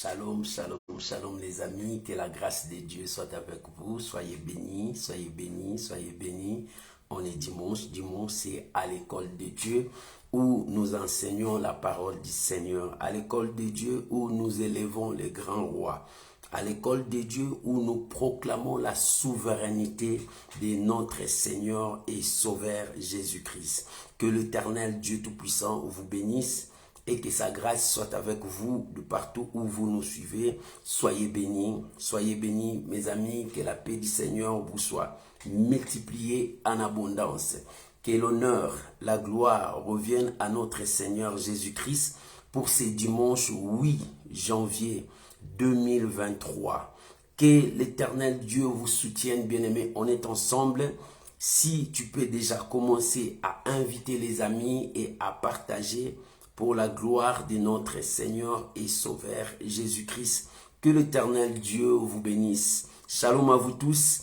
Shalom, shalom, shalom les amis, que la grâce de Dieu soit avec vous, soyez bénis, soyez bénis, soyez bénis. On est dimanche, dimanche c'est à l'école de Dieu où nous enseignons la parole du Seigneur, à l'école de Dieu où nous élevons les grands rois, à l'école de Dieu où nous proclamons la souveraineté de notre Seigneur et Sauveur Jésus-Christ. Que l'Éternel Dieu Tout-Puissant vous bénisse et que sa grâce soit avec vous de partout où vous nous suivez. Soyez bénis mes amis, que la paix du Seigneur vous soit multipliée en abondance. Que l'honneur, la gloire reviennent à notre Seigneur Jésus-Christ pour ce dimanche 8 janvier 2023. Que l'Éternel Dieu vous soutienne, bien-aimés. On est ensemble. Si tu peux déjà commencer à inviter les amis et à partager pour la gloire de notre Seigneur et Sauveur Jésus-Christ. Que l'Éternel Dieu vous bénisse. Shalom à vous tous.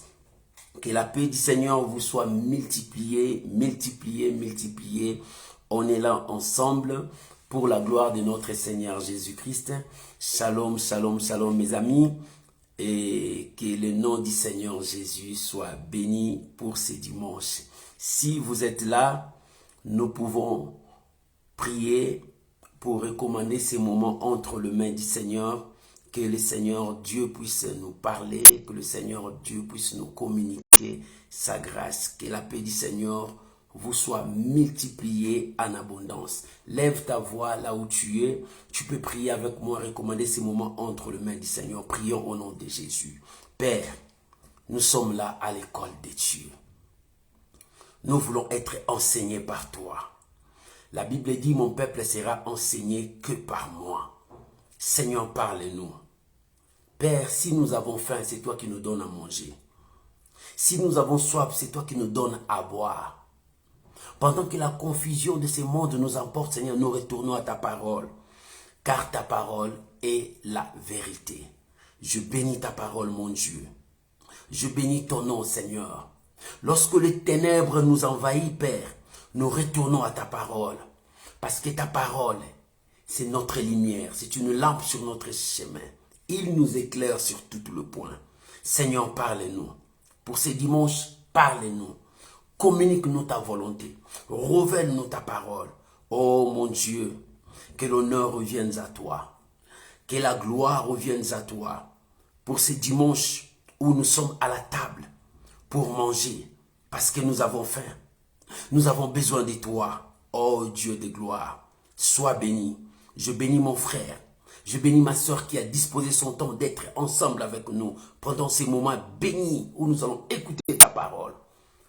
Que la paix du Seigneur vous soit multipliée, multipliée, multipliée. On est là ensemble pour la gloire de notre Seigneur Jésus-Christ. Shalom, shalom, shalom mes amis. Et que le nom du Seigneur Jésus soit béni pour ce dimanche. Si vous êtes là, nous pouvons prier pour recommander ces moments entre les mains du Seigneur, que le Seigneur Dieu puisse nous parler, que le Seigneur Dieu puisse nous communiquer sa grâce, que la paix du Seigneur vous soit multipliée en abondance. Lève ta voix là où tu es, tu peux prier avec moi, recommander ces moments entre les mains du Seigneur. Prions au nom de Jésus. Père, nous sommes là à l'école de Dieu. Nous voulons être enseignés par toi. La Bible dit, mon peuple sera enseigné que par moi. Seigneur, parle-nous. Père, si nous avons faim, c'est toi qui nous donnes à manger. Si nous avons soif, c'est toi qui nous donnes à boire. Pendant que la confusion de ce monde nous emporte, Seigneur, nous retournons à ta parole. Car ta parole est la vérité. Je bénis ta parole, mon Dieu. Je bénis ton nom, Seigneur. Lorsque les ténèbres nous envahissent, Père, nous retournons à ta parole, parce que ta parole, c'est notre lumière, c'est une lampe sur notre chemin. Il nous éclaire sur tout le point. Seigneur, parle-nous. Pour ce dimanche, parle-nous. Communique-nous ta volonté. Révèle-nous ta parole. Oh mon Dieu, que l'honneur revienne à toi. Que la gloire revienne à toi. Pour ce dimanche où nous sommes à la table pour manger, parce que nous avons faim. Nous avons besoin de toi, oh Dieu de gloire. Sois béni. Je bénis mon frère. Je bénis ma soeur qui a disposé son temps d'être ensemble avec nous pendant ces moments bénis où nous allons écouter ta parole.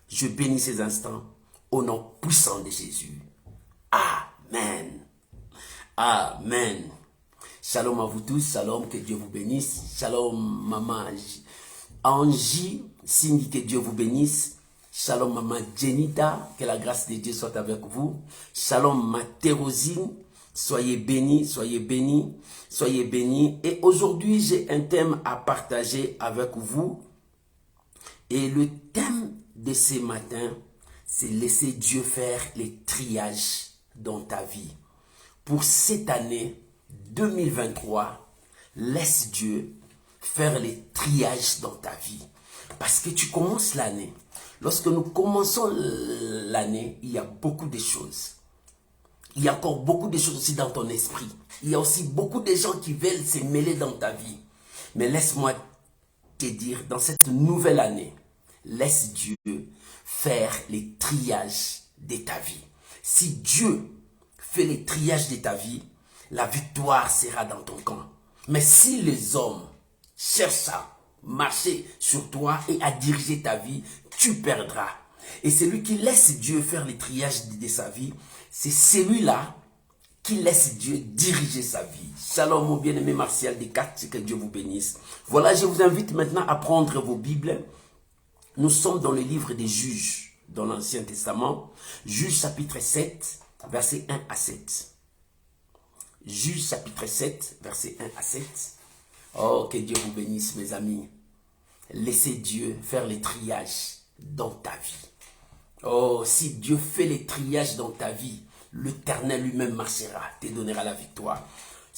Je bénis ces instants au nom puissant de Jésus. Amen. Amen. Shalom à vous tous. Shalom, que Dieu vous bénisse. Shalom, maman Angie, Cindy, que Dieu vous bénisse. Shalom maman Jenita, que la grâce de Dieu soit avec vous. Shalom ma Thérosine, soyez bénis, soyez bénis, soyez bénis. Et aujourd'hui, j'ai un thème à partager avec vous. Et le thème de ce matin, c'est laisser Dieu faire les triages dans ta vie. Pour cette année 2023, laisse Dieu faire les triages dans ta vie. Parce que tu commences l'année. Lorsque nous commençons l'année, il y a beaucoup de choses. Il y a encore beaucoup de choses aussi dans ton esprit. Il y a aussi beaucoup de gens qui veulent se mêler dans ta vie. Mais laisse-moi te dire, dans cette nouvelle année, laisse Dieu faire les triages de ta vie. Si Dieu fait les triages de ta vie, la victoire sera dans ton camp. Mais si les hommes cherchent à marcher sur toi et à diriger ta vie, tu perdras. Et celui qui laisse Dieu faire les triages de sa vie, c'est celui-là qui laisse Dieu diriger sa vie. Shalom mon bien-aimé Martial Descartes, que Dieu vous bénisse. Voilà, je vous invite maintenant à prendre vos Bibles. Nous sommes dans le livre des Juges, dans l'Ancien Testament. Juges chapitre 7, versets 1 à 7. Juges chapitre 7, versets 1 à 7. Oh, que Dieu vous bénisse mes amis. Laissez Dieu faire les triages dans ta vie. Oh, si Dieu fait les triages dans ta vie, l'Éternel lui-même marchera, te donnera la victoire.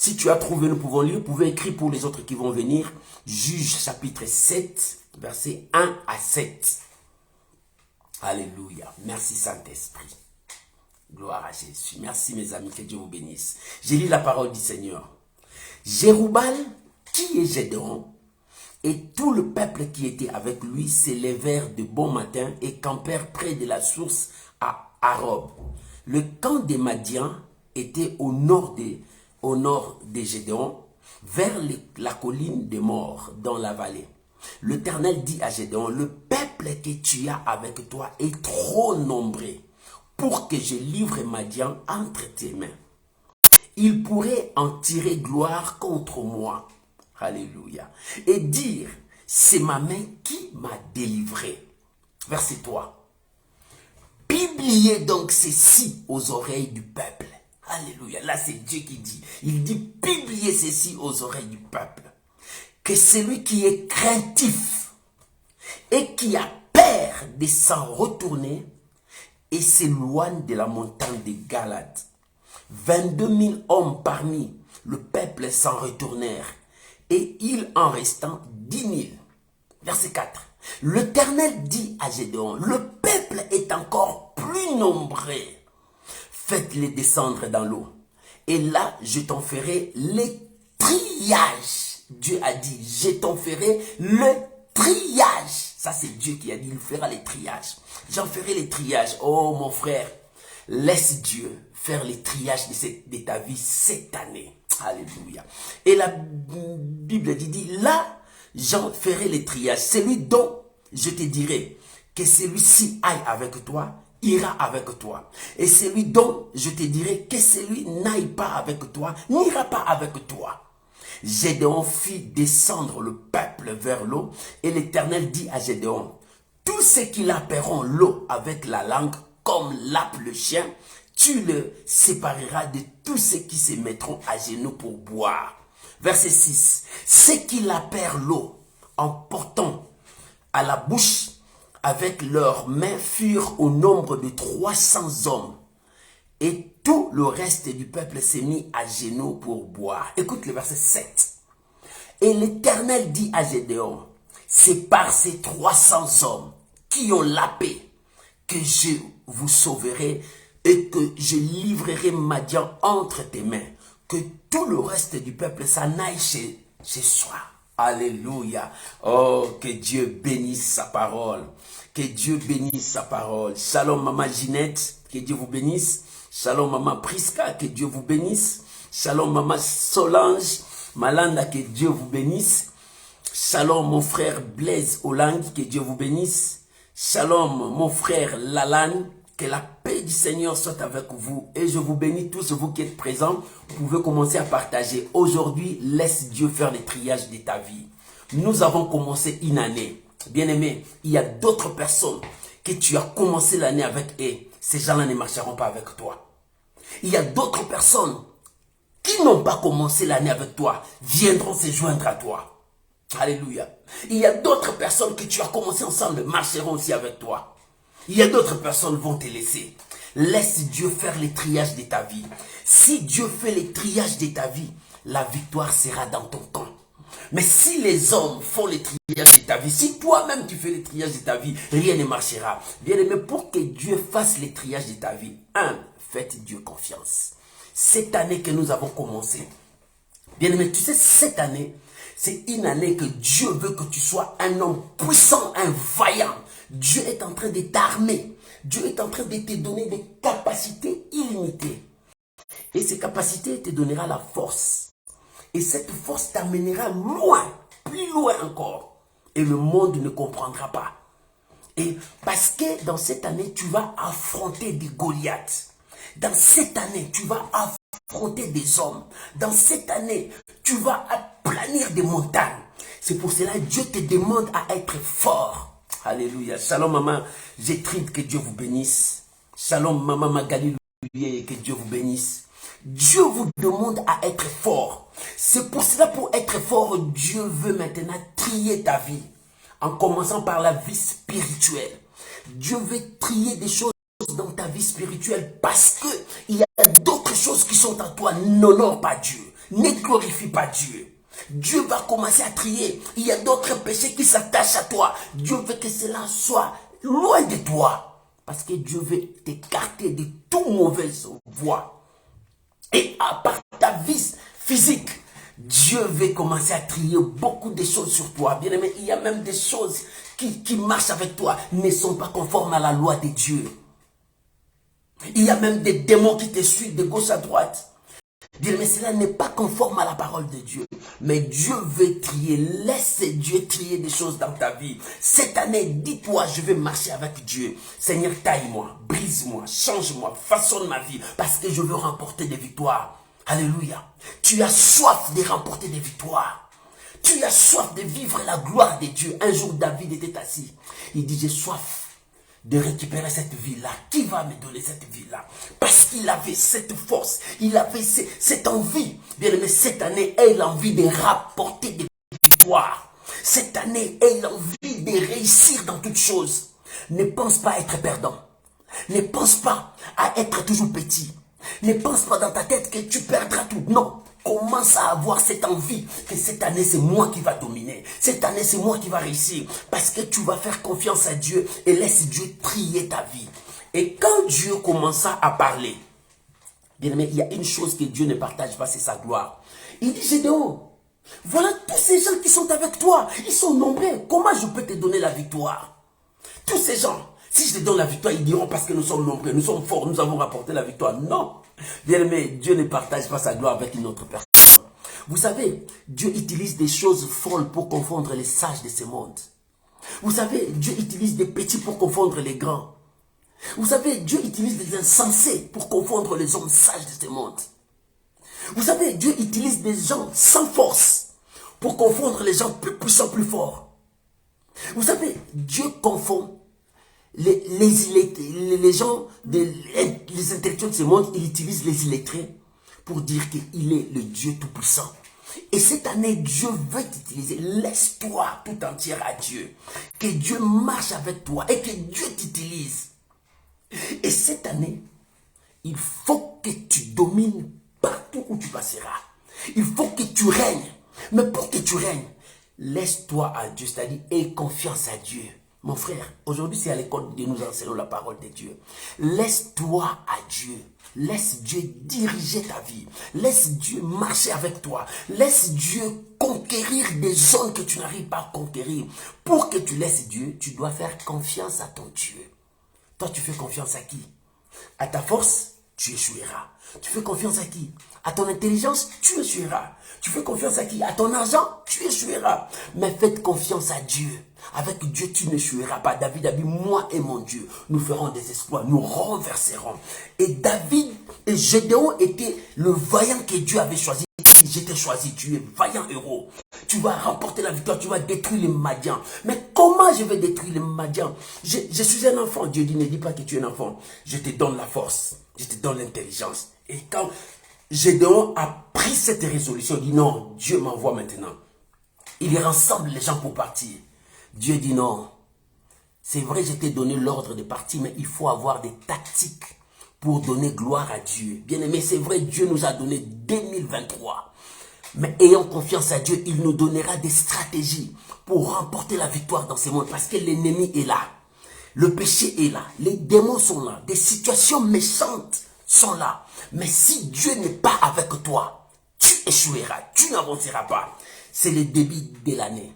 Si tu as trouvé, nous pouvons lire. Vous pouvez écrire pour les autres qui vont venir. Juge chapitre 7, versets 1 à 7. Alléluia. Merci Saint-Esprit. Gloire à Jésus. Merci mes amis, que Dieu vous bénisse. J'ai lu la parole du Seigneur. Jéroubal, qui est Gédéon, et tout le peuple qui était avec lui s'élevèrent de bon matin et campèrent près de la source à Arob. Le camp des Madians était au nord de Gédéon, vers la colline des morts, dans la vallée. L'Éternel dit à Gédéon, le peuple que tu as avec toi est trop nombreux pour que je livre Madian entre tes mains. Il pourrait en tirer gloire contre moi. Alléluia. Et dire, c'est ma main qui m'a délivré. Verset 3. Publiez donc ceci aux oreilles du peuple. Alléluia. Là, c'est Dieu qui dit. Il dit, publiez ceci aux oreilles du peuple. Que celui qui est craintif et qui a peur de s'en retourner et s'éloigne de la montagne de Galade. 22 000 hommes parmi le peuple s'en retournèrent, et il en restant 10 000. Verset 4. L'Éternel dit à Gédéon, le peuple est encore plus nombreux. Faites-les descendre dans l'eau, et là je t'en ferai les triages. Dieu a dit, je t'en ferai le triage. Ça c'est Dieu qui a dit, il fera les triages. J'en ferai les triages. Oh mon frère, laisse Dieu faire les triages de ta vie cette année. Alléluia. Et la Bible dit, là, j'en ferai les triages. Celui dont je te dirai que celui-ci aille avec toi, ira avec toi. Et celui dont je te dirai que celui n'aille pas avec toi, n'ira pas avec toi. Gédéon fit descendre le peuple vers l'eau, et l'Éternel dit à Gédéon, tous ceux qui laperont l'eau avec la langue, comme lappe le chien, tu le sépareras de tous ceux qui se mettront à genoux pour boire. Verset 6. Ceux qui lapèrent l'eau en portant à la bouche avec leurs mains furent au nombre de 300 hommes. Et tout le reste du peuple s'est mis à genoux pour boire. Écoute le verset 7. Et l'Éternel dit à Gédéon, c'est par ces 300 hommes qui ont lapé que je vous sauverai et que je livrerai Madian entre tes mains, que tout le reste du peuple s'en aille chez soi. Alléluia. Oh, que Dieu bénisse sa parole. Que Dieu bénisse sa parole. Shalom maman Ginette, que Dieu vous bénisse. Shalom maman Priska, que Dieu vous bénisse. Shalom maman Solange, Malanda, que Dieu vous bénisse. Shalom mon frère Blaise Hollande, que Dieu vous bénisse. Shalom mon frère Lalan, que la paix du Seigneur soit avec vous. Et je vous bénis tous vous qui êtes présents. Vous pouvez commencer à partager. Aujourd'hui, laisse Dieu faire les triages de ta vie. Nous avons commencé une année. Bien-aimé, il y a d'autres personnes que tu as commencé l'année avec et ces gens-là ne marcheront pas avec toi. Il y a d'autres personnes qui n'ont pas commencé l'année avec toi, viendront se joindre à toi. Alléluia. Il y a d'autres personnes que tu as commencé ensemble, marcheront aussi avec toi. Il y a d'autres personnes qui vont te laisser. Laisse Dieu faire les triages de ta vie. Si Dieu fait les triages de ta vie, la victoire sera dans ton camp. Mais si les hommes font les triages de ta vie, si toi-même tu fais les triages de ta vie, rien ne marchera. Bien-aimé, pour que Dieu fasse les triages de ta vie, faites Dieu confiance. Cette année que nous avons commencé, bien-aimé, tu sais, cette année, c'est une année que Dieu veut que tu sois un homme puissant, un vaillant. Dieu est en train de t'armer. Dieu est en train de te donner des capacités illimitées. Et ces capacités te donnera la force. Et cette force t'amènera loin, plus loin encore. Et le monde ne comprendra pas. Et parce que dans cette année, tu vas affronter des Goliaths. Dans cette année, tu vas affronter des hommes. Dans cette année, tu vas aplanir des montagnes. C'est pour cela que Dieu te demande à être fort. Alléluia. Shalom maman Gétrude, que Dieu vous bénisse. Shalom maman Magali, que Dieu vous bénisse. Dieu vous demande à être fort. C'est pour cela, pour être fort, Dieu veut maintenant trier ta vie. En commençant par la vie spirituelle. Dieu veut trier des choses dans ta vie spirituelle parce que il y a d'autres choses qui sont en toi. N'honore pas Dieu. ne glorifie pas Dieu. Dieu va commencer à trier. Il y a d'autres péchés qui s'attachent à toi. Dieu veut que cela soit loin de toi. Parce que Dieu veut t'écarter de toute mauvaise voie. Et à part ta vie physique, Dieu veut commencer à trier beaucoup de choses sur toi. Bien aimé, il y a même des choses qui marchent avec toi, ne sont pas conformes à la loi de Dieu. Il y a même des démons qui te suivent de gauche à droite. Bien aimé, cela n'est pas conforme à la parole de Dieu. Mais Dieu veut trier. Laisse Dieu trier des choses dans ta vie. Cette année, dis-toi, je vais marcher avec Dieu. Seigneur, taille-moi, brise-moi, change-moi, façonne ma vie. Parce que je veux remporter des victoires. Alléluia. Tu as soif de remporter des victoires. Tu as soif de vivre la gloire de Dieu. Un jour, David était assis. Il dit, j'ai soif de récupérer cette vie-là. Qui va me donner cette vie-là? Parce qu'il avait cette force, il avait cette envie. Bien aimé, cette année, il a envie de rapporter des victoires. Cette année, il a envie de réussir dans toutes choses. Ne pense pas à être perdant. Ne pense pas à être toujours petit. Ne pense pas dans ta tête que tu perdras tout. Non. Commence à avoir cette envie que cette année, c'est moi qui va dominer. Cette année, c'est moi qui va réussir. Parce que tu vas faire confiance à Dieu et laisse Dieu trier ta vie. Et quand Dieu commença à parler, bien aimé, il y a une chose que Dieu ne partage pas, c'est sa gloire. Il dit, Gédéon, voilà tous ces gens qui sont avec toi. Ils sont nombreux. Comment je peux te donner la victoire? Tous ces gens, si je te donne la victoire, ils diront parce que nous sommes nombreux, nous sommes forts, nous avons rapporté la victoire. Non. Bien aimé, Dieu ne partage pas sa gloire avec une autre personne. Vous savez, Dieu utilise des choses folles pour confondre les sages de ce monde. Vous savez, Dieu utilise des petits pour confondre les grands. Vous savez, Dieu utilise des insensés pour confondre les hommes sages de ce monde. Vous savez, Dieu utilise des gens sans force pour confondre les gens plus puissants, plus forts. Vous savez, Dieu confond les gens, les intellectuels de ce monde, il utilise les illettrés pour dire qu'il est le Dieu tout-puissant. Et cette année, Dieu veut t'utiliser. Laisse-toi tout entière à Dieu. Que Dieu marche avec toi et que Dieu t'utilise. Et cette année, il faut que tu domines partout où tu passeras. Il faut que tu règnes. Mais pour que tu règnes, laisse-toi à Dieu, c'est-à-dire aie confiance à Dieu. Mon frère, aujourd'hui c'est à l'école de nous enseigner la parole de Dieu. Laisse-toi à Dieu. Laisse Dieu diriger ta vie. Laisse Dieu marcher avec toi. Laisse Dieu conquérir des zones que tu n'arrives pas à conquérir. Pour que tu laisses Dieu, tu dois faire confiance à ton Dieu. Toi, tu fais confiance à qui? À ta force, tu échoueras. Tu fais confiance à qui? À ton intelligence, tu échoueras. Tu fais confiance à qui? À ton argent, tu échoueras. Mais faites confiance à Dieu. Avec Dieu, tu n'échoueras pas. David a dit, moi et mon Dieu, nous ferons des exploits, nous renverserons. Et David et Gédéon étaient le vaillant que Dieu avait choisi. Je t'ai choisi, tu es vaillant héros. Tu vas remporter la victoire, tu vas détruire les Madians. Mais comment je vais détruire les Madians? Je suis un enfant. Dieu dit, ne dis pas que tu es un enfant. Je te donne la force, je te donne l'intelligence. Et quand Gédéon a pris cette résolution, il dit non, Dieu m'envoie maintenant. Il rassemble les gens pour partir. Dieu dit non. C'est vrai, je t'ai donné l'ordre de partir, mais il faut avoir des tactiques pour donner gloire à Dieu. Bien aimé, c'est vrai, Dieu nous a donné 2023. Mais ayant confiance à Dieu, il nous donnera des stratégies pour remporter la victoire dans ce monde. Parce que l'ennemi est là. Le péché est là. Les démons sont là. Des situations méchantes sont là. Mais si Dieu n'est pas avec toi, tu échoueras. Tu n'avanceras pas. C'est le début de l'année.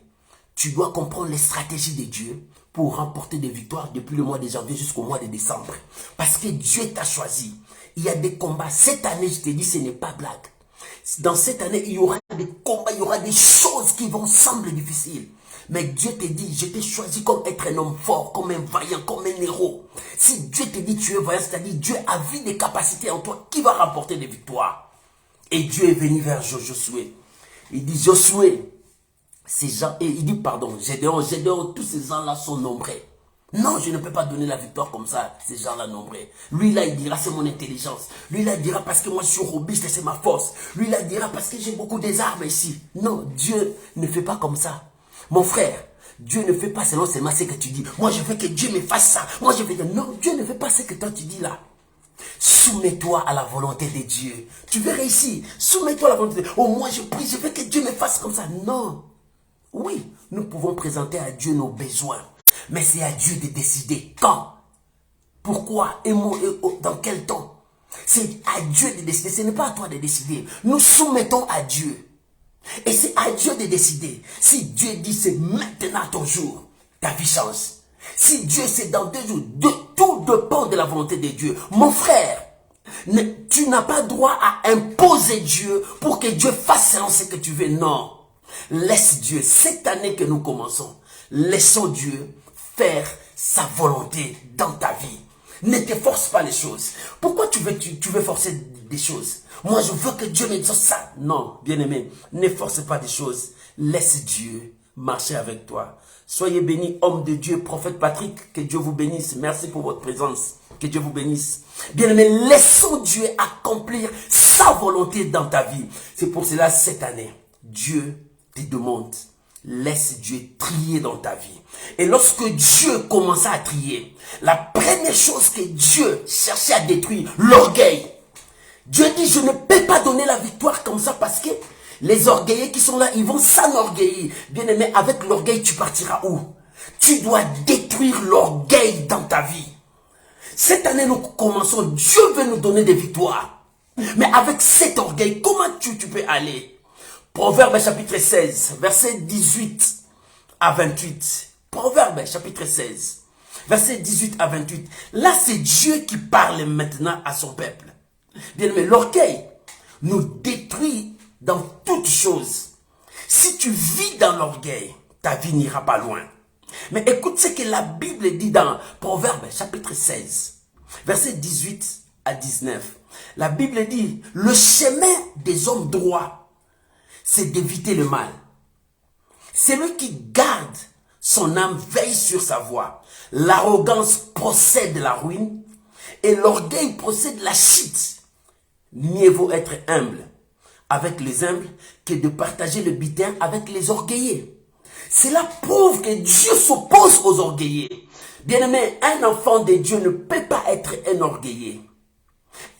Tu dois comprendre les stratégies de Dieu pour remporter des victoires depuis le mois de janvier jusqu'au mois de décembre. Parce que Dieu t'a choisi. Il y a des combats. Cette année, je te dis, ce n'est pas blague. Dans cette année, il y aura des combats, il y aura des choses qui vont sembler difficiles. Mais Dieu te dit, je t'ai choisi comme être un homme fort, comme un vaillant, comme un héros. Si Dieu te dit tu es vaillant, c'est-à-dire Dieu a vu des capacités en toi qui va remporter des victoires. Et Dieu est venu vers Josué. Il dit, Josué, ces gens, et il dit, pardon, Gédéon, tous ces gens-là sont nombreux. Non, je ne peux pas donner la victoire comme ça, ces gens-là nombreux. Lui, là, il dira, c'est mon intelligence. Lui, là, il dira, parce que moi, je suis robuste, c'est ma force. Lui, là, il dira, parce que j'ai beaucoup des armes ici. Non, Dieu ne fait pas comme ça. Mon frère, Dieu ne fait pas seulement ce que tu dis. Moi, je veux que Dieu me fasse ça. Moi, je veux dire, non, Dieu ne fait pas ce que toi, tu dis là. Soumets-toi à la volonté de Dieu. Tu veux réussir. Soumets-toi à la volonté de Dieu. Oh, moi je prie, je veux que Dieu me fasse comme ça. Non. Oui, nous pouvons présenter à Dieu nos besoins. Mais c'est à Dieu de décider quand, pourquoi et dans quel temps. C'est à Dieu de décider. Ce n'est pas à toi de décider. Nous soumettons à Dieu. Et c'est à Dieu de décider. Si Dieu dit c'est maintenant ton jour, ta vie change. Si Dieu c'est dans 2 jours, tout dépend de la volonté de Dieu. Mon frère, tu n'as pas droit à imposer Dieu pour que Dieu fasse selon ce que tu veux. Non. Laisse Dieu. Cette année que nous commençons, laissons Dieu faire sa volonté dans ta vie. Ne te force pas les choses. Pourquoi tu veux forcer des choses? Moi, je veux que Dieu me dise ça. Non, bien-aimé, ne force pas des choses. Laisse Dieu marcher avec toi. Soyez bénis, homme de Dieu, prophète Patrick. Que Dieu vous bénisse. Merci pour votre présence. Que Dieu vous bénisse. Bien-aimé, laissons Dieu accomplir sa volonté dans ta vie. C'est pour cela, cette année, Dieu te demande, laisse Dieu trier dans ta vie. Et lorsque Dieu commença à trier, la première chose que Dieu cherchait à détruire, l'orgueil. Dieu dit, je ne peux pas donner la victoire comme ça parce que les orgueillés qui sont là, ils vont s'enorgueillir. Bien aimé, avec l'orgueil, tu partiras où? Tu dois détruire l'orgueil dans ta vie. Cette année, nous commençons. Dieu veut nous donner des victoires. Mais avec cet orgueil, comment tu peux aller? Proverbe chapitre 16, verset 18 à 28. Proverbe chapitre 16, verset 18 à 28. Là, c'est Dieu qui parle maintenant à son peuple. Bien aimé, l'orgueil nous détruit dans toutes choses. Si tu vis dans l'orgueil, ta vie n'ira pas loin. Mais écoute ce que la Bible dit dans Proverbe chapitre 16, verset 18 à 19. La Bible dit, le chemin des hommes droits, c'est d'éviter le mal. Celui qui garde son âme veille sur sa voie. L'arrogance procède de la ruine et l'orgueil procède de la chute. Mieux vaut être humble avec les humbles que de partager le butin avec les orgueillés. Cela prouve que Dieu s'oppose aux orgueillés. Bien-aimé, un enfant de Dieu ne peut pas être un orgueillé.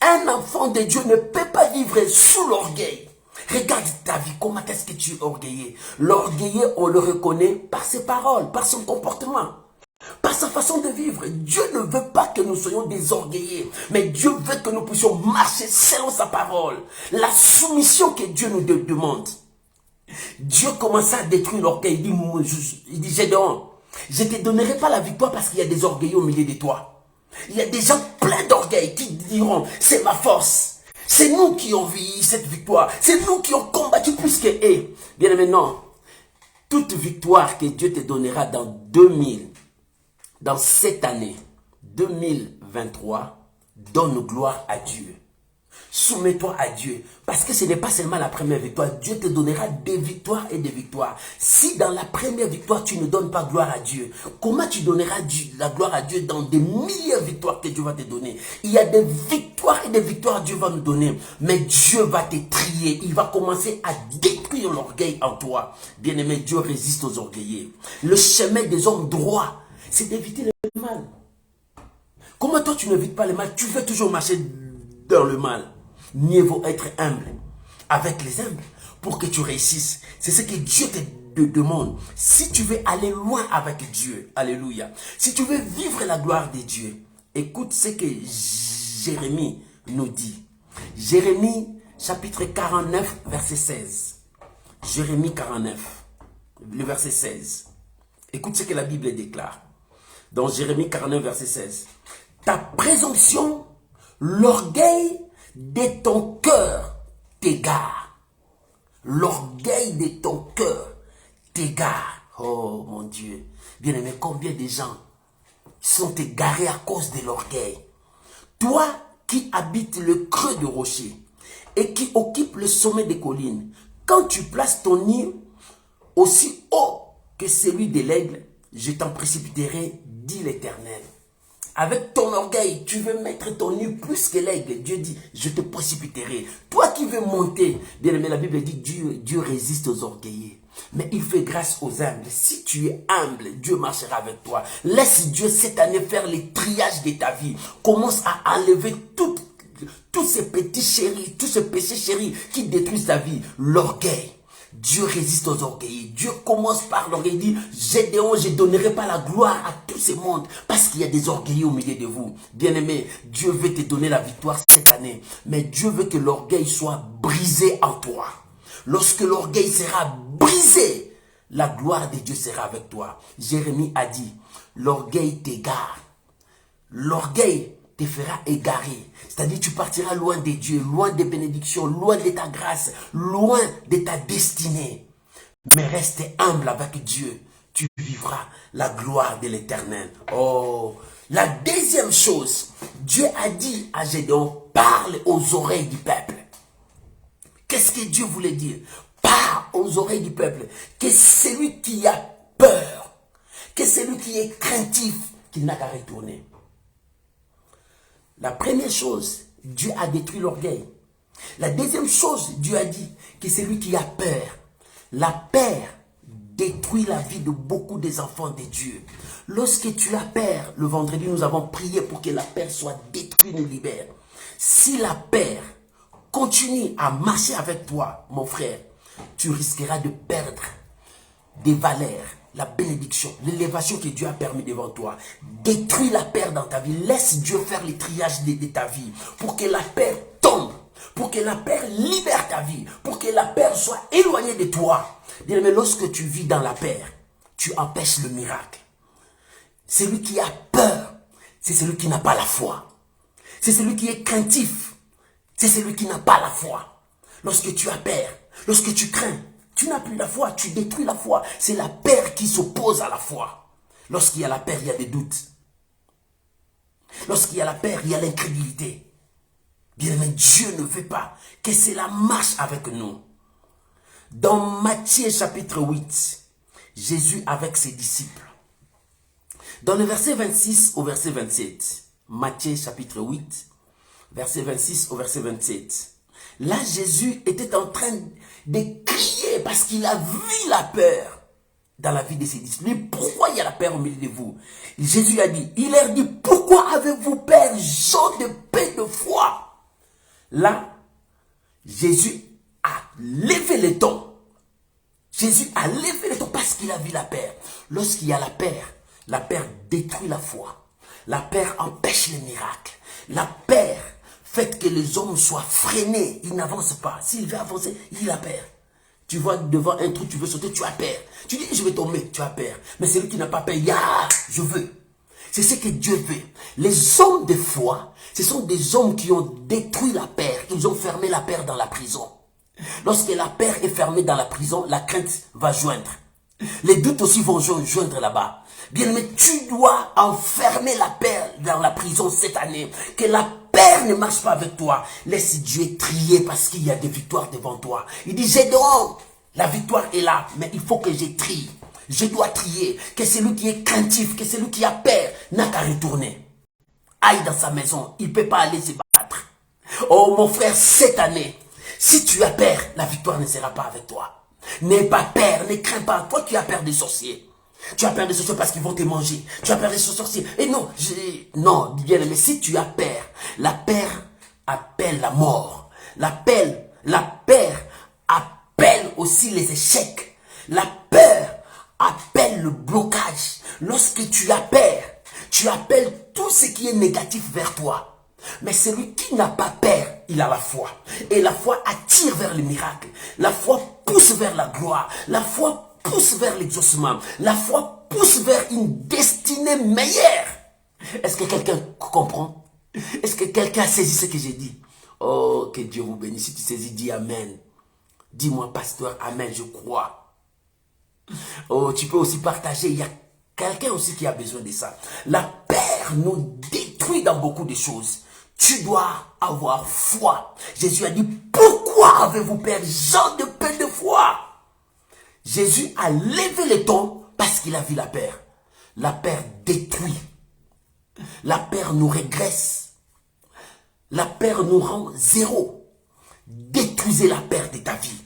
Un enfant de Dieu ne peut pas vivre sous l'orgueil. Regarde ta vie, comment est-ce que tu es orgueillé? L'orgueillé, on le reconnaît par ses paroles, par son comportement, par sa façon de vivre. Dieu ne veut pas que nous soyons des orgueillés, mais Dieu veut que nous puissions marcher selon sa parole. La soumission que Dieu nous demande. Dieu commence à détruire l'orgueil. Il dit, Gédéon, je ne te donnerai pas la victoire parce qu'il y a des orgueillés au milieu de toi. Il y a des gens pleins d'orgueil qui diront, c'est ma force. C'est nous qui avons vu cette victoire. C'est nous qui avons combattu plus que eux. Bien aimé, non. Toute victoire que Dieu te donnera dans cette année 2023, donne gloire à Dieu. Soumets-toi à Dieu. Parce que ce n'est pas seulement la première victoire. Dieu te donnera des victoires et des victoires. Si dans la première victoire, tu ne donnes pas gloire à Dieu, comment tu donneras la gloire à Dieu dans des milliers de victoires que Dieu va te donner? Il y a des victoires et des victoires que Dieu va nous donner. Mais Dieu va te trier. Il va commencer à détruire l'orgueil en toi. Bien-aimé, Dieu résiste aux orgueillés. Le chemin des hommes droits, c'est d'éviter le mal. Comment toi, tu n'évites pas le mal? Tu veux toujours marcher dans le mal. Mieux vaut être humble avec les humbles pour que tu réussisses. C'est ce que Dieu te demande. Si tu veux aller loin avec Dieu, alléluia. Si tu veux vivre la gloire de Dieu, écoute ce que Jérémie nous dit. Jérémie chapitre 49 verset 16. Jérémie 49, le verset 16. Écoute ce que la Bible déclare. Dans Jérémie 49 verset 16. Ta présomption, l'orgueil de ton cœur t'égare. L'orgueil de ton cœur t'égare. Oh mon Dieu. Bien aimé, combien de gens sont égarés à cause de l'orgueil? Toi qui habites le creux de rocher et qui occupe le sommet des collines, quand tu places ton nid aussi haut que celui de l'aigle, je t'en précipiterai, dit l'Éternel. Avec ton orgueil, tu veux mettre ton nid plus que l'aigle. Dieu dit, je te précipiterai. Toi qui veux monter, bien aimé, la Bible dit, Dieu résiste aux orgueillés. Mais il fait grâce aux humbles. Si tu es humble, Dieu marchera avec toi. Laisse Dieu cette année faire les triages de ta vie. Commence à enlever toute tous ces petits chéris, tous ces péchés chéris qui détruisent ta vie, l'orgueil. Dieu résiste aux orgueils. Dieu commence par l'orgueil. Il dit, Gédéon, je ne donnerai pas la gloire à tout ce monde parce qu'il y a des orgueilleux au milieu de vous. Bien-aimé, Dieu veut te donner la victoire cette année. Mais Dieu veut que l'orgueil soit brisé en toi. Lorsque l'orgueil sera brisé, la gloire de Dieu sera avec toi. Jérémie a dit, l'orgueil t'égare. L'orgueil te fera égarer. C'est-à-dire tu partiras loin de Dieu, loin des bénédictions, loin de ta grâce, loin de ta destinée. Mais reste humble avec Dieu. Tu vivras la gloire de l'Éternel. Oh, la deuxième chose, Dieu a dit à Gédéon, parle aux oreilles du peuple. Qu'est-ce que Dieu voulait dire? Parle aux oreilles du peuple. Que celui qui a peur, que celui qui est craintif, qu'il n'a qu'à retourner. La première chose, Dieu a détruit l'orgueil. La deuxième chose, Dieu a dit que c'est lui qui a peur. La peur détruit la vie de beaucoup des enfants de Dieu. Lorsque tu as peur, le vendredi, nous avons prié pour que la peur soit détruite et libère. Si la peur continue à marcher avec toi, mon frère, tu risqueras de perdre des valeurs, la bénédiction, l'élévation que Dieu a permis devant toi. Détruis la peur dans ta vie. Laisse Dieu faire le triage de ta vie pour que la peur tombe, pour que la peur libère ta vie, pour que la peur soit éloignée de toi. Mais lorsque tu vis dans la peur, tu empêches le miracle. Celui qui a peur, c'est celui qui n'a pas la foi. C'est celui qui est craintif. C'est celui qui n'a pas la foi. Lorsque tu as peur, lorsque tu crains, tu n'as plus la foi, tu détruis la foi. C'est la peur qui s'oppose à la foi. Lorsqu'il y a la peur, il y a des doutes. Lorsqu'il y a la peur, il y a l'incrédulité. Bien aimé, Dieu ne veut pas que cela marche avec nous. Dans Matthieu chapitre 8, Jésus avec ses disciples. Dans le verset 26 au verset 27, Matthieu chapitre 8, verset 26 au verset 27. Là, Jésus était en train de crier parce qu'il a vu la peur dans la vie de ses disciples. Mais pourquoi il y a la peur au milieu de vous? Jésus a dit, il leur dit, pourquoi avez-vous peur, gens de peu de foi? Là, Jésus a levé le ton. Jésus a levé le ton parce qu'il a vu la peur. Lorsqu'il y a la peur détruit la foi. La peur empêche les miracles. La peur fait que les hommes soient freinés. Ils n'avancent pas. S'il veut avancer, il a peur. Tu vois devant un trou, tu veux sauter, tu as peur. Tu dis, je vais tomber, tu as peur. Mais celui qui n'a pas peur, je veux. C'est ce que Dieu veut. Les hommes de foi, ce sont des hommes qui ont détruit la peur. Ils ont fermé la peur dans la prison. Lorsque la peur est fermée dans la prison, la crainte va joindre. Les doutes aussi vont joindre là-bas. Bien aimé, tu dois enfermer la peur dans la prison cette année. Que la peur ne marche pas avec toi. Laisse Dieu trier parce qu'il y a des victoires devant toi. Il dit, Gédéon, la victoire est là, mais il faut que je trie. Je dois trier. Que celui qui est craintif, que celui qui a peur, n'a qu'à retourner. Aille dans sa maison, il ne peut pas aller se battre. Oh mon frère, cette année, si tu as peur, la victoire ne sera pas avec toi. N'aie pas peur, ne crains pas. Toi qui as peur des sorciers. Tu as peur des sorciers parce qu'ils vont te manger. Tu as peur des sorciers. Et non, non, bien aimé, si tu as peur, la peur appelle la mort. La peur appelle aussi les échecs. La peur appelle le blocage. Lorsque tu as peur, tu appelles tout ce qui est négatif vers toi. Mais celui qui n'a pas peur, il a la foi. Et la foi attire vers le miracle. La foi pousse vers la gloire. La foi pousse vers l'exaucement. La foi pousse vers une destinée meilleure. Est-ce que quelqu'un comprend? Est-ce que quelqu'un a saisi ce que j'ai dit? Oh, que Dieu vous bénisse. Si tu saisis, dis Amen. Dis-moi, pasteur, Amen, je crois. Oh, tu peux aussi partager. Il y a quelqu'un aussi qui a besoin de ça. La peur nous détruit dans beaucoup de choses. Tu dois avoir foi. Jésus a dit, pourquoi avez-vous peur, gens de peu de foi? Jésus a levé le ton parce qu'il a vu la peur. La peur détruit. La peur nous régresse. La peur nous rend zéro. Détruisez la peur de ta vie.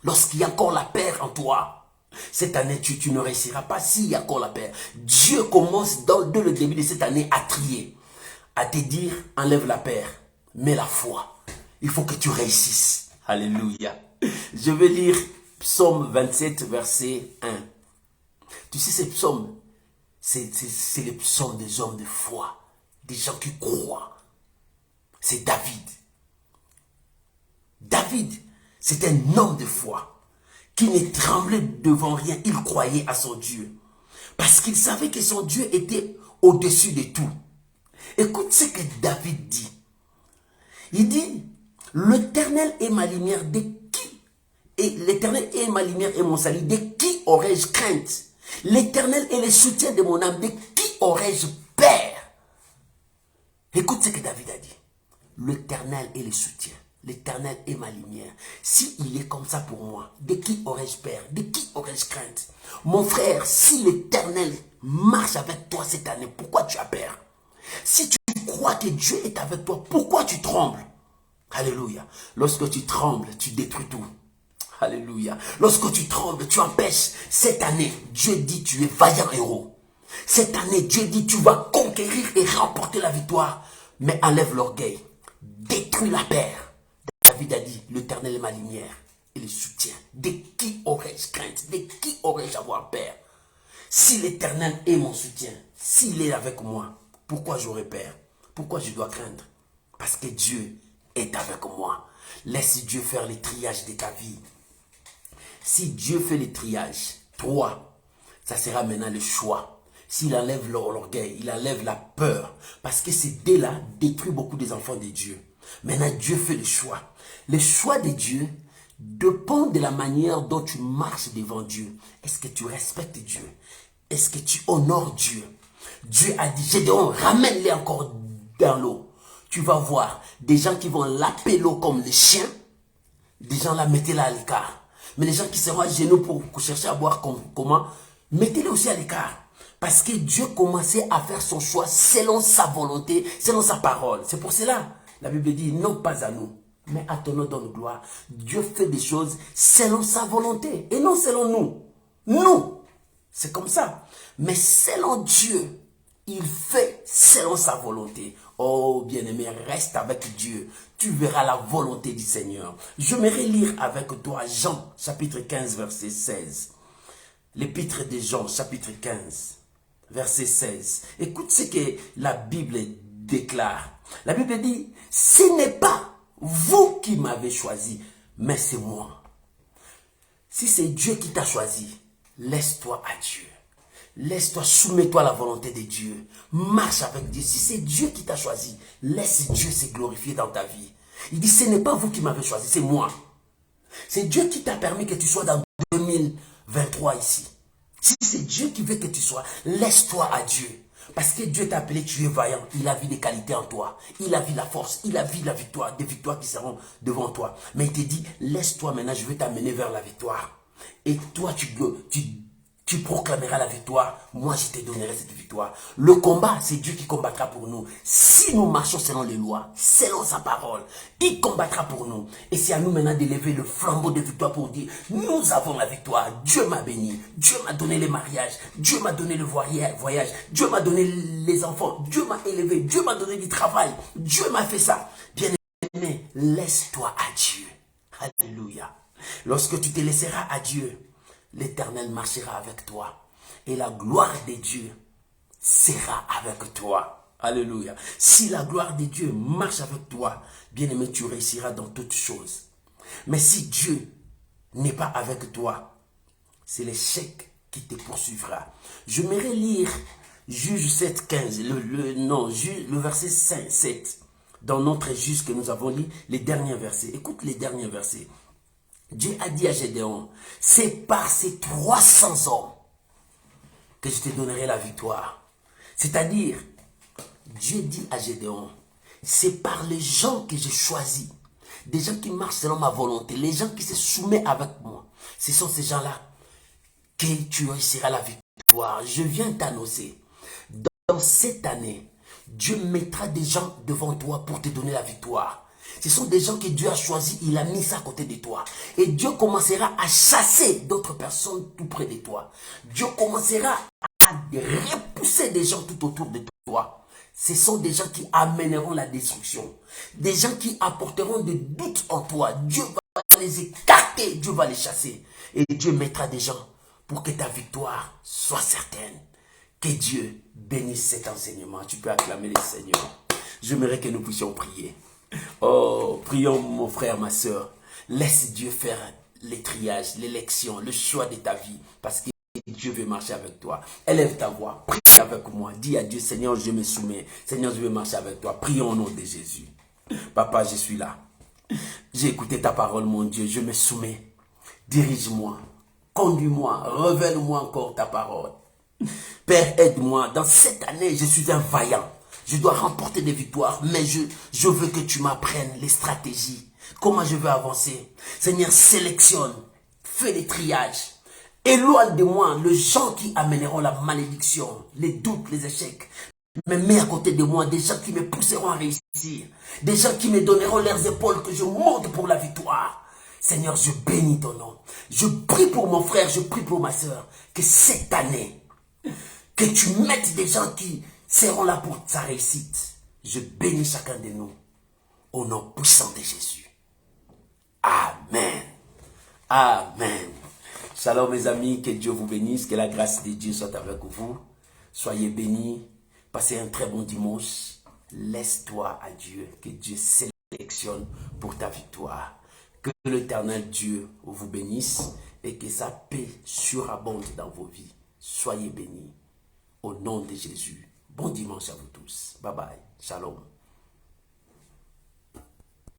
Lorsqu'il y a encore la peur en toi, cette année, tu ne réussiras pas s'il y a encore la peur. Dieu commence dès le début de cette année à trier. À te dire, enlève la peur. mais la foi. Il faut que tu réussisses. Alléluia. Je vais lire Psaume 27, verset 1. Tu sais, ces psaumes, c'est les psaumes des hommes de foi, des gens qui croient. C'est David. David, c'est un homme de foi qui ne tremblait devant rien. Il croyait à son Dieu. Parce qu'il savait que son Dieu était au-dessus de tout. Écoute ce que David dit. Il dit, l'Éternel est ma lumière, de qui? Et l'Éternel est ma lumière et mon salut, de qui aurais-je crainte? L'Éternel est le soutien de mon âme, de qui aurais-je peur? Écoute ce que David a dit. L'Éternel est le soutien. L'Éternel est ma lumière. S'il est comme ça pour moi, de qui aurais-je peur? De qui aurais-je crainte? Mon frère, si l'Éternel marche avec toi cette année, pourquoi tu as peur? Si tu crois que Dieu est avec toi, pourquoi tu trembles? Alléluia. Lorsque tu trembles, tu détruis tout. Alléluia. Lorsque tu trembles, tu empêches. Cette année, Dieu dit tu es vaillant héros. Cette année, Dieu dit tu vas conquérir et remporter la victoire. Mais enlève l'orgueil. Détruis la peur. David a dit, l'Éternel est ma lumière et le soutien. De qui aurais-je crainte? De qui aurais-je avoir peur? Si l'Éternel est mon soutien, s'il est avec moi, pourquoi j'aurais peur? Pourquoi je dois craindre? Parce que Dieu est avec moi. Laisse Dieu faire le triage de ta vie. Si Dieu fait le triage, toi, ça sera maintenant le choix. S'il enlève l'orgueil, il enlève la peur. Parce que ces dés-là détruisent beaucoup des enfants de Dieu. Maintenant, Dieu fait le choix. Le choix de Dieu dépend de la manière dont tu marches devant Dieu. Est-ce que tu respectes Dieu? Est-ce que tu honores Dieu? Dieu a dit, Gédéon, ramène-les encore dans l'eau. Tu vas voir des gens qui vont laper l'eau comme les chiens. Des gens là, mettez-les à l'écart. Mais les gens qui seront à genoux pour chercher à boire comment, mettez-les aussi à l'écart. Parce que Dieu commençait à faire son choix selon sa volonté, selon sa parole. C'est pour cela, la Bible dit, non pas à nous, mais à ton nom donne gloire. Dieu fait des choses selon sa volonté et non selon nous. Nous, c'est comme ça. Mais selon Dieu, il fait selon sa volonté. Oh bien-aimé, reste avec Dieu. Tu verras la volonté du Seigneur. J'aimerais lire avec toi Jean, chapitre 15, verset 16. L'épître de Jean, chapitre 15, verset 16. Écoute ce que la Bible déclare. La Bible dit, ce n'est pas vous qui m'avez choisi, mais c'est moi. Si c'est Dieu qui t'a choisi, laisse-toi à Dieu. Laisse-toi, soumets-toi à la volonté de Dieu. Marche avec Dieu. Si c'est Dieu qui t'a choisi, laisse Dieu se glorifier dans ta vie. Il dit, ce n'est pas vous qui m'avez choisi, c'est moi. C'est Dieu qui t'a permis que tu sois dans 2023 ici. Si c'est Dieu qui veut que tu sois, laisse-toi à Dieu. Parce que Dieu t'a appelé, tu es vaillant. Il a vu des qualités en toi. Il a vu la force. Il a vu la victoire, des victoires qui seront devant toi. Mais il te dit, laisse-toi maintenant, je vais t'amener vers la victoire. Et toi, tu proclameras la victoire. Moi, je te donnerai cette victoire. Le combat, c'est Dieu qui combattra pour nous. Si nous marchons selon les lois, selon sa parole, il combattra pour nous. Et c'est à nous maintenant d'élever le flambeau de victoire pour dire, nous avons la victoire. Dieu m'a béni. Dieu m'a donné les mariages. Dieu m'a donné le voyage. Dieu m'a donné les enfants. Dieu m'a élevé. Dieu m'a donné du travail. Dieu m'a fait ça. Bien aimé, laisse-toi à Dieu. Alléluia. Lorsque tu te laisseras à Dieu, l'Éternel marchera avec toi. Et la gloire de Dieu sera avec toi. Alléluia. Si la gloire de Dieu marche avec toi, bien-aimé, tu réussiras dans toutes choses. Mais si Dieu n'est pas avec toi, c'est l'échec qui te poursuivra. Je m'aimerais lire Juge 7, 15, le verset 5, 7. Dans notre Juge que nous avons lu, les derniers versets. Écoute les derniers versets. Dieu a dit à Gédéon, c'est par ces 300 hommes que je te donnerai la victoire. C'est-à-dire, Dieu dit à Gédéon, c'est par les gens que j'ai choisis, des gens qui marchent selon ma volonté, les gens qui se soumettent avec moi. Ce sont ces gens-là que tu réussiras la victoire. Je viens t'annoncer, dans cette année, Dieu mettra des gens devant toi pour te donner la victoire. Ce sont des gens que Dieu a choisis, il a mis ça à côté de toi. Et Dieu commencera à chasser d'autres personnes tout près de toi. Dieu commencera à repousser des gens tout autour de toi. Ce sont des gens qui amèneront la destruction. Des gens qui apporteront des doutes en toi. Dieu va les écarter, Dieu va les chasser. Et Dieu mettra des gens pour que ta victoire soit certaine. Que Dieu bénisse cet enseignement. Tu peux acclamer le Seigneur. J'aimerais que nous puissions prier. Oh, prions mon frère, ma soeur. Laisse Dieu faire les triages, l'élection, le choix de ta vie. Parce que Dieu veut marcher avec toi. Élève ta voix. Prie avec moi. Dis à Dieu, Seigneur, je me soumets. Seigneur, je veux marcher avec toi. Prions au nom de Jésus. Papa, je suis là. J'ai écouté ta parole, mon Dieu. Je me soumets. Dirige-moi. Conduis-moi. Révèle-moi encore ta parole. Père, aide-moi. Dans cette année, je suis un vaillant. Je dois remporter des victoires, mais je veux que tu m'apprennes les stratégies. Comment je veux avancer. Seigneur, sélectionne. Fais les triages. Éloigne de moi les gens qui amèneront la malédiction, les doutes, les échecs. Mais mets à côté de moi des gens qui me pousseront à réussir. Des gens qui me donneront leurs épaules que je monte pour la victoire. Seigneur, je bénis ton nom. Je prie pour mon frère, je prie pour ma soeur. Que cette année, que tu mettes des gens qui seront là pour sa réussite. Je bénis chacun de nous. Au nom puissant de Jésus. Amen. Amen. Shalom mes amis, que Dieu vous bénisse, que la grâce de Dieu soit avec vous. Soyez bénis, passez un très bon dimanche. Laisse-toi à Dieu, que Dieu sélectionne pour ta victoire. Que l'Éternel Dieu vous bénisse et que sa paix surabonde dans vos vies. Soyez bénis. Au nom de Jésus. Bon dimanche à vous tous. Bye bye. Shalom.